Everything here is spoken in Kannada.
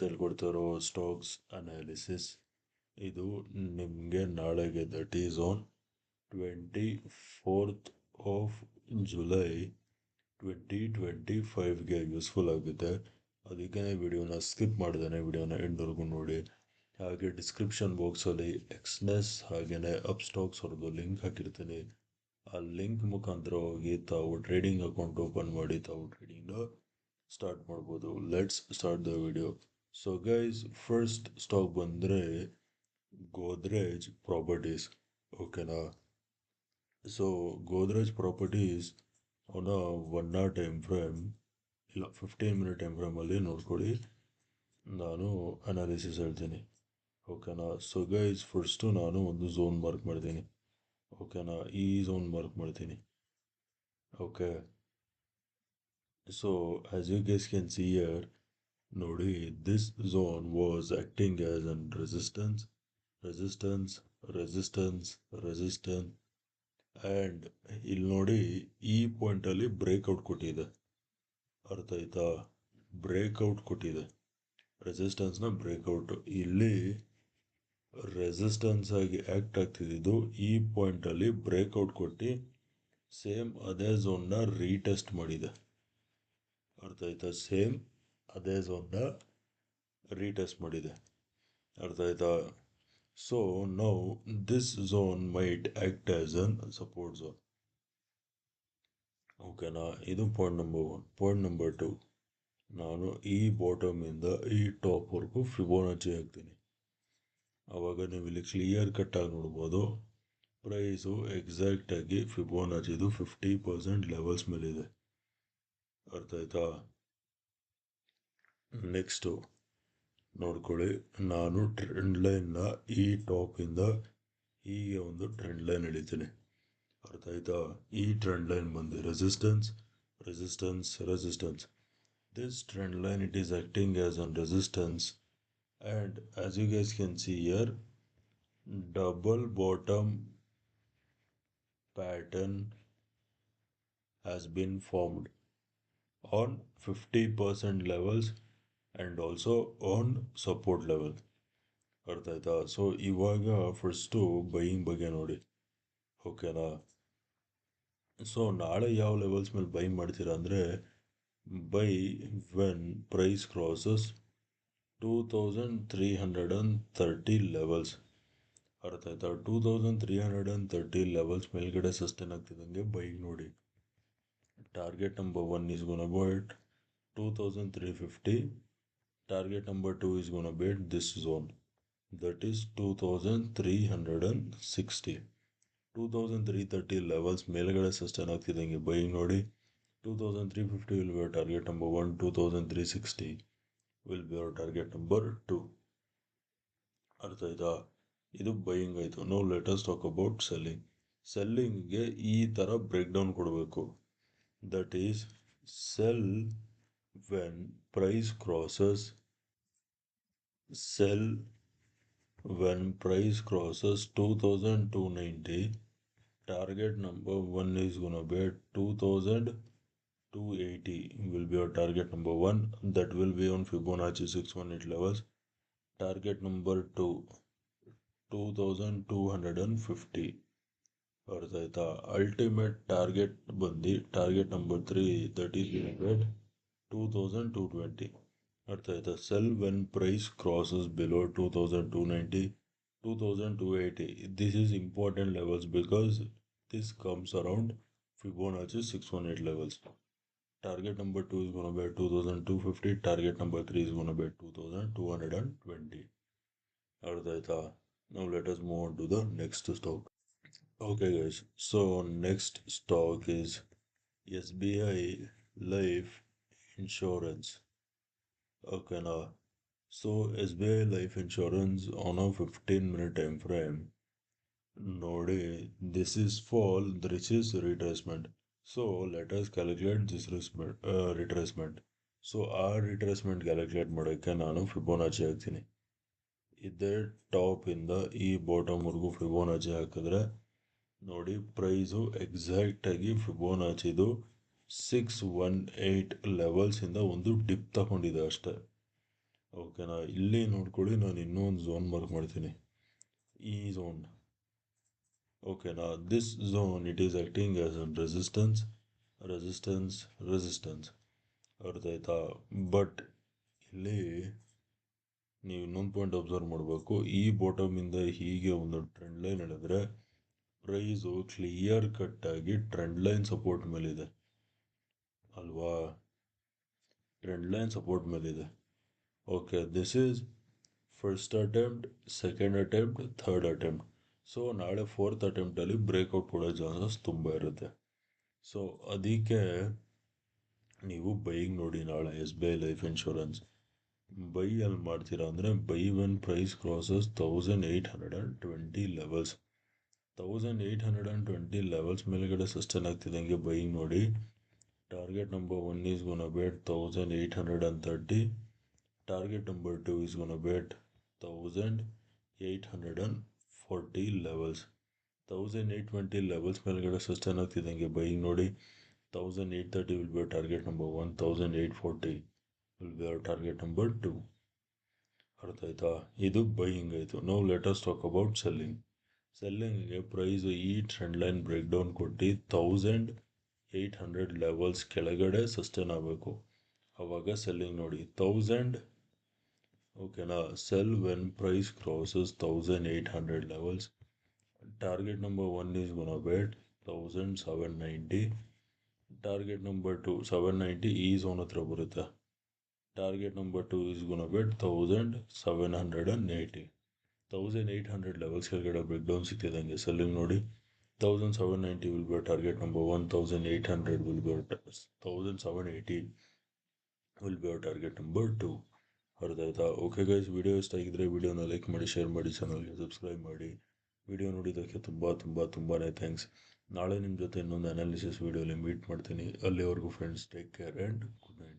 ಕೇಳ್ಕೊಡ್ತಾರೋ ಸ್ಟಾಕ್ಸ್ ಅನಾಲಿಸಿಸ್ ಇದು ನಿಮಗೆ ನಾಳೆಗೆ that is on 24th of July 2025ಗೆ ಯೂಸ್ಫುಲ್ ಆಗುತ್ತೆ. ಅದಕ್ಕೆ ವಿಡಿಯೋನ ಸ್ಕಿಪ್ ಮಾಡ್ದೇನೆ ವಿಡಿಯೋನ ಎಂಡ್ವರೆಗೂ ನೋಡಿ. ಹಾಗೆ ಡಿಸ್ಕ್ರಿಪ್ಷನ್ ಬಾಕ್ಸಲ್ಲಿ ಎಕ್ಸ್ನೆಸ್ ಹಾಗೆಯೇ ಅಪ್ ಸ್ಟಾಕ್ಸ್ ಅವ್ರದ್ದು ಲಿಂಕ್ ಹಾಕಿರ್ತೀನಿ. ಆ ಲಿಂಕ್ ಮುಖಾಂತರ ಹೋಗಿ ತಾವು ಟ್ರೇಡಿಂಗ್ ಅಕೌಂಟ್ ಓಪನ್ ಮಾಡಿ ತಾವು ಟ್ರೇಡಿಂಗ್ನ ಸ್ಟಾರ್ಟ್ ಮಾಡ್ಬೋದು. Let's start the video. So guys, first stock ಬಂದರೆ ಗೋದ್ರೇಜ್ ಪ್ರಾಪರ್ಟೀಸ್. ಓಕೆನಾ? ಸೊ ಗೋದ್ರೇಜ್ ಪ್ರಾಪರ್ಟೀಸ್ ಅವನ 1 hour ಟೈಮ್ ಫ್ರೇಮ್ ಇಲ್ಲ 15 minute ಟೈಮ್ ಫ್ರೇಮಲ್ಲಿ ನೋಡ್ಕೊಳ್ಳಿ. ನಾನು ಅನಾಲಿಸಿಸ್ ಹೇಳ್ತೀನಿ. ಓಕೆನಾ? ಸೊ ಗೈಸ್, ಫಸ್ಟು ನಾನು ಒಂದು ಝೋನ್ ಮಾರ್ಕ್ ಮಾಡ್ತೀನಿ. ಓಕೆನಾ? ಈ ಝೋನ್ ಮಾರ್ಕ್ ಮಾಡ್ತೀನಿ. Okay. So as you guys can see here, ನೋಡಿ, this zone was acting as an resistance resistance resistance resistance and ಇಲ್ಲಿ ನೋಡಿ ಈ ಪಾಯಿಂಟಲ್ಲಿ ಬ್ರೇಕ್ಔಟ್ ಕೊಟ್ಟಿದೆ. ಅರ್ಥ ಆಯ್ತಾ? ಬ್ರೇಕ್ಔಟ್ ಕೊಟ್ಟಿದೆ, ರೆಸಿಸ್ಟೆನ್ಸ್ನ ಬ್ರೇಕ್ಔಟ್. ಇಲ್ಲಿ ರೆಸಿಸ್ಟೆನ್ಸ್ ಆಗಿ ಆ್ಯಕ್ಟ್ ಆಗ್ತಿದ್ದು ಈ ಪಾಯಿಂಟಲ್ಲಿ ಬ್ರೇಕ್ಔಟ್ ಕೊಟ್ಟು ಸೇಮ್ ಅದೇ ಝೋನ್ನ ರೀಟೆಸ್ಟ್ ಮಾಡಿದೆ. ಅರ್ಥ ಆಯ್ತಾ? ಸೇಮ್ ಅದೇ ಝೋನ್ನ ರೀಟೆಸ್ಟ್ ಮಾಡಿದೆ. ಅರ್ಥ ಆಯ್ತಾ? So now this zone might act as an support zone. ಓಕೆನಾ? ಇದು ಪಾಯಿಂಟ್ ನಂಬರ್ 1. ಪಾಯಿಂಟ್ ನಂಬರ್ 2, ನಾನು ಈ ಬಾಟಮಿಂದ ಈ ಟಾಪ್ವರೆಗೂ ಫಿಬೋನಾಚಿ ಹಾಕ್ತೀನಿ. ಆವಾಗ ನೀವು ಇಲ್ಲಿ ಕ್ಲಿಯರ್ ಕಟ್ಟಾಗಿ ನೋಡ್ಬೋದು, ಪ್ರೈಸು ಎಕ್ಸಾಕ್ಟಾಗಿ ಫಿಬೋನಾಚಿದು 50% ಲೆವೆಲ್ಸ್ ಮೇಲಿದೆ. ಅರ್ಥ ಆಯ್ತಾ? ನೆಕ್ಸ್ಟು ನೋಡ್ಕೊಳ್ಳಿ, ನಾನು ಟ್ರೆಂಡ್ ಲೈನ್ನ ಈ ಟಾಪಿಂದ ಹೀಗೆ ಒಂದು ಟ್ರೆಂಡ್ ಲೈನ್ ಎಳಿತೀನಿ. ಅರ್ಥ ಆಯ್ತಾ? ಈ ಟ್ರೆಂಡ್ ಲೈನ್ ಬಂದು resistance resistance resistance. This trend line it is acting as an resistance and as you guys can see here, double bottom pattern has been formed on 50% levels and also on support level. ಅರ್ಥ ಆಯ್ತಾ? ಸೊ ಇವಾಗ ಫಸ್ಟು ಬೈಯಿಂಗ್ ಬಗ್ಗೆ ನೋಡಿ. ಓಕೆನಾ? ಸೊ ನಾಳೆ ಯಾವ ಲೆವೆಲ್ಸ್ ಮೇಲೆ ಬೈ ಮಾಡ್ತೀರಾ ಅಂದರೆ, buy when price crosses 2330 levels. ಅರ್ಥ ಆಯ್ತಾ? 2330 ಲೆವೆಲ್ಸ್ ಮೇಲ್ಗಡೆ ಸಸ್ಟೈನ್ ಆಗ್ತಿದ್ದಂಗೆ ಬೈಗ್ ನೋಡಿ. Target number 1 is gonna be at 2350. Target number 2 is gonna be at this zone, that is 2360. 2330 levels ಮೇಲ್ಗಡೆ ಸಸ್ಟೈನ್ ಆಗ್ತಿದ್ದಂಗೆ ಬೈಯಿಂಗ್ ನೋಡಿ. 2350 will be our target number 1. 2360 will be our target number 2. ಅರ್ಥ ಆಯ್ತಾ? ಇದು ಬೈಯಿಂಗ್ ಆಯಿತು. Now let us talk about selling. ಸೆಲ್ಲಿಂಗ್ಗೆ ಈ ಥರ ಬ್ರೇಕ್ ಡೌನ್ ಕೊಡಬೇಕು. That is, sell when price crosses 2290. Target number 1 is gonna be at 2280 will be our target number 1. That will be on Fibonacci 618 levels. Target number 2 2250. ಅರ್ಥ ಆಯ್ತಾ? ಅಲ್ಟಿಮೇಟ್ ಟಾರ್ಗೆಟ್ ಬಂದು ಟಾರ್ಗೆಟ್ ನಂಬರ್ 3, ದಟ್ ಈಸ್ 2220. ಅರ್ಥ ಆಯ್ತಾ? Sell when price crosses below 2290, 2280. This is important levels because this comes around Fibonacci 618 levels. Target number 2 is going to be at 2250. Target number 3 is going to be at 2220. ಅರ್ಥ ಆಯ್ತಾ? Now let us move on to the next stock. Okay guys, so next stock is SBI Life Insurance. Okay now, so SBI Life Insurance on a 15-minute time frame. Nodi, this is fall, this is retracement. So let us calculate this retracement. So our retracement calculate ಮಾಡೋಕ್ಕೆ ನಾನು ಫಿಬೋನಾಚಿ ಹಾಕ್ತೀನಿ. ಇದೇ ಟಾಪ್ ಇಂದ ಈ ಬಾಟಮ್ ವರ್ಗೂ ಫಿಬೋನಾಚಿ ಹಾಕಿದ್ರೆ ನೋಡಿ, ಪ್ರೈಸು ಎಕ್ಸಾಕ್ಟ್ ಆಗಿ ಫಿಬೋನಾಚಿದು 618 ಲೆವೆಲ್ಸ್ ಇಂದ ಒಂದು ಡಿಪ್ ತಗೊಂಡಿದೆ ಅಷ್ಟೇ. ಓಕೆನಾ, ಇಲ್ಲಿ ನೋಡ್ಕೊಳ್ಳಿ, ನಾನು ಇನ್ನೂ ಒಂದು ಝೋನ್ ಮಾರ್ಕ್ ಮಾಡ್ತೀನಿ, ಈ ಝೋನ್. ಓಕೆನಾ, this zone it is acting as an resistance, resistance, resistance. ಅರ್ಥ ಆಯ್ತಾ? ಬಟ್ ಇಲ್ಲಿ ನೀವು ಇನ್ನೊಂದು ಪಾಯಿಂಟ್ ಅಬ್ಸರ್ವ್ ಮಾಡಬೇಕು, ಈ ಬಾಟಮಿಂದ ಹೀಗೆ ಒಂದು ಟ್ರೆಂಡ್ ಲೈನ್ ಹೇಳಿದ್ರೆ ಪ್ರೈಸು ಕ್ಲಿಯರ್ ಕಟ್ ಆಗಿ ಟ್ರೆಂಡ್ ಲೈನ್ ಸಪೋರ್ಟ್ ಮೇಲಿದೆ ಅಲ್ವಾ? ಟ್ರೆಂಡ್ ಲೈನ್ ಸಪೋರ್ಟ್ ಮೇಲಿದೆ. Okay, this is first attempt, second attempt, third attempt. So ನಾಳೆ ಫೋರ್ತ್ ಅಟೆಂಪ್ಟಲ್ಲಿ ಬ್ರೇಕ್ಔಟ್ ಕೊಡೋ ಚಾನ್ಸಸ್ ತುಂಬ ಇರುತ್ತೆ. ಸೊ ಅದಕ್ಕೆ ನೀವು ಬೈಯಿಂಗ್ ನೋಡಿ. ನಾಳೆ S B I life insurance buy ಅಲ್ಲಿ ಮಾಡ್ತೀರಾ ಅಂದರೆ buy when price crosses 1820 levels. 1820 levels ಮೇಲೆಗಡೆ ಸಸ್ಟೈನ್ ಆಗ್ತಿದ್ದಂಗೆ ಬೈಯಿಂಗ್ ನೋಡಿ. Target number 1 is ಗೋನ bait 1830. Target number 2 is ಗೋನ bait 1840 levels. 1820 levels ಮೇಲೆಗಡೆ ಸಸ್ಟೈನ್ ಆಗ್ತಿದ್ದಂಗೆ ಬೈಯಿಂಗ್ ನೋಡಿ. 1830 will be our target number 1, 1840 will be our target number 2. ಅರ್ಥ ಆಯ್ತಾ? ಇದು ಬೈಯಿಂಗ್ ಆಯಿತು. Now let us talk about selling. ಸೆಲ್ಲಿಂಗ್ಗೆ ಪ್ರೈಸ್ ಈ ಟ್ರೆಂಡ್ ಲೈನ್ ಬ್ರೇಕ್ ಡೌನ್ ಕೊಟ್ಟು 1800 ಲೆವೆಲ್ಸ್ ಕೆಳಗಡೆ ಸಸ್ಟೈನ್ ಆಗಬೇಕು, ಆವಾಗ ಸೆಲ್ಲಿಂಗ್ ನೋಡಿ. 1000 ಓಕೆನಾ, sell when price crosses 1800 levels. Target number 1 is gonna be at 1790. Target number 2 790 ಈ ಝೋನ್ ಹತ್ರ ಬರುತ್ತೆ. Target number 2 is gonna be at 1780. 1800 levels ಕೆಳಗಡೆ ಬ್ರೇಕ್ ಡೌನ್ ಸಿಗ್ತಿದ್ದಂಗೆ ಸೆಲ್ಲಿಂಗ್ ನೋಡಿ. 1790 will be target number 1, 1800 will be 1780 will be target number 2. ಅರ್ಥ ಆಯ್ತಾ? ಓಕೆ ಗೈಸ್, ವಿಡಿಯೋ ಇಷ್ಟ ಆಗಿದ್ರೆ ವಿಡಿಯೋನ ಲೈಕ್ ಮಾಡಿ, ಶೇರ್ ಮಾಡಿ, ಚಾನಲ್ಗೆ ಸಬ್ಸ್ಕ್ರೈಬ್ ಮಾಡಿ. ವಿಡಿಯೋ ನೋಡಿದ್ದಕ್ಕೆ ತುಂಬಾ ಥ್ಯಾಂಕ್ಸ್. ನಾಳೆ ನಿಮ್ಮ ಜೊತೆ ಇನ್ನೊಂದು ಅನಾಲಿಸಿಸ್ ವಿಡಿಯೋಲಿ ಮೀಟ್ ಮಾಡ್ತೀನಿ. ಅಲ್ಲಿವರೆಗೂ friends, take care and good night.